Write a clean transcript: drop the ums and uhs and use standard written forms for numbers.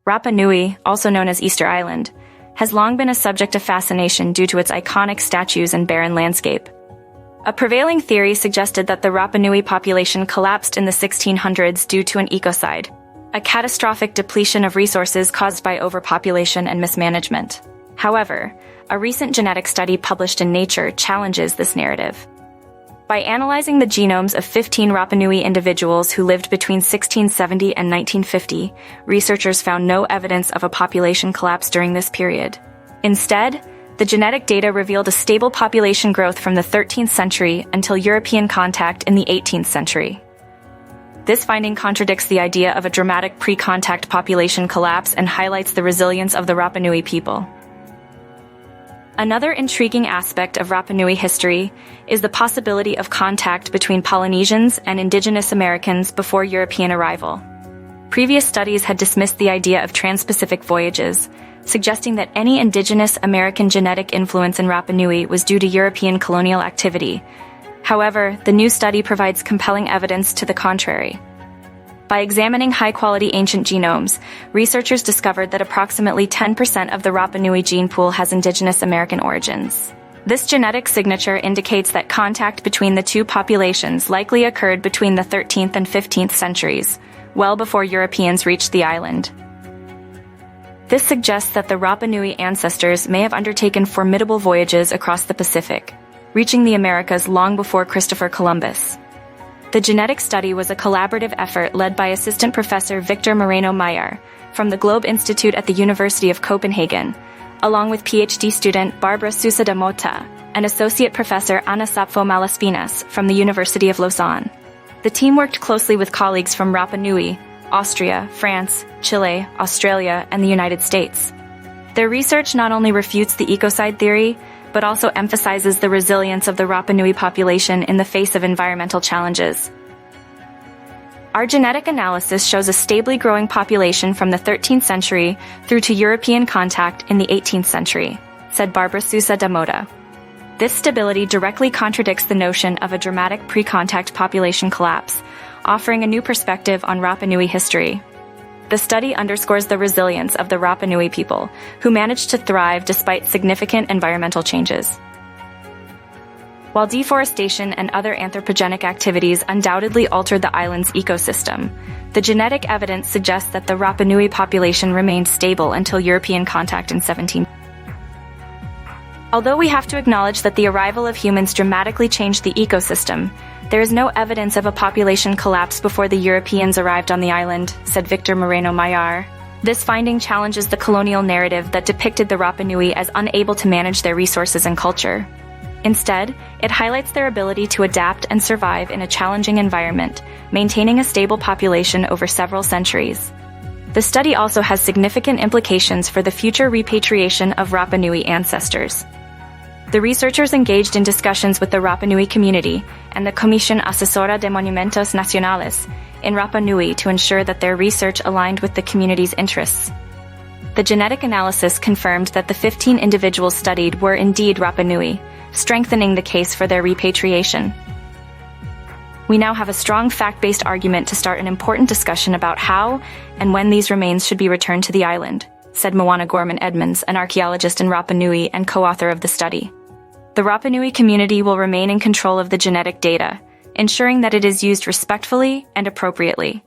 Rapa Nui, also known as Easter Island, has long been a subject of fascination due to its iconic statues and barren landscape. A prevailing theory suggested that the Rapa Nui population collapsed in the 1600s due to an ecocide, a catastrophic depletion of resources caused by overpopulation and mismanagement. However, a recent genetic study published in Nature challenges this narrative. By analyzing the genomes of 15 Rapa Nui individuals who lived between 1670 and 1950, researchers found no evidence of a population collapse during this period. Instead, the genetic data revealed a stable population growth from the 13th century until European contact in the 18th century. This finding contradicts the idea of a dramatic pre-contact population collapse and highlights the resilience of the Rapa Nui people. Another intriguing aspect of Rapa Nui history is the possibility of contact between Polynesians and Indigenous Americans before European arrival. Previous studies had dismissed the idea of trans-Pacific voyages, suggesting that any Indigenous American genetic influence in Rapa Nui was due to European colonial activity. However, the new study provides compelling evidence to the contrary. By examining high-quality ancient genomes, researchers discovered that approximately 10% of the Rapa Nui gene pool has Indigenous American origins. This genetic signature indicates that contact between the two populations likely occurred between the 13th and 15th centuries, well before Europeans reached the island. This suggests that the Rapa Nui ancestors may have undertaken formidable voyages across the Pacific, reaching the Americas long before Christopher Columbus. The genetic study was a collaborative effort led by Assistant Professor Victor Moreno-Mayer from the Globe Institute at the University of Copenhagen, along with PhD student Barbara Sousa da Mota and Associate Professor Ana Sapfo Malaspinas from the University of Lausanne. The team worked closely with colleagues from Rapa Nui, Austria, France, Chile, Australia, and the United States. Their research not only refutes the ecocide theory, but also emphasizes the resilience of the Rapa Nui population in the face of environmental challenges. Our genetic analysis shows a stably growing population from the 13th century through to European contact in the 18th century, said Barbara Sousa da Mota. This stability directly contradicts the notion of a dramatic pre-contact population collapse, offering a new perspective on Rapa Nui history. The study underscores the resilience of the Rapa Nui people, who managed to thrive despite significant environmental changes. While deforestation and other anthropogenic activities undoubtedly altered the island's ecosystem, the genetic evidence suggests that the Rapa Nui population remained stable until European contact in 17. Although we have to acknowledge that the arrival of humans dramatically changed the ecosystem, there is no evidence of a population collapse before the Europeans arrived on the island, said Victor Moreno-Mayer. This finding challenges the colonial narrative that depicted the Rapa Nui as unable to manage their resources and culture. Instead, it highlights their ability to adapt and survive in a challenging environment, maintaining a stable population over several centuries. The study also has significant implications for the future repatriation of Rapa Nui ancestors. The researchers engaged in discussions with the Rapa Nui community and the Comisión Asesora de Monumentos Nacionales in Rapa Nui to ensure that their research aligned with the community's interests. The genetic analysis confirmed that the 15 individuals studied were indeed Rapa Nui, strengthening the case for their repatriation. We now have a strong fact-based argument to start an important discussion about how and when these remains should be returned to the island, said Moana Gorman-Edmonds, an archaeologist in Rapa Nui and co-author of the study. The Rapa Nui community will remain in control of the genetic data, ensuring that it is used respectfully and appropriately.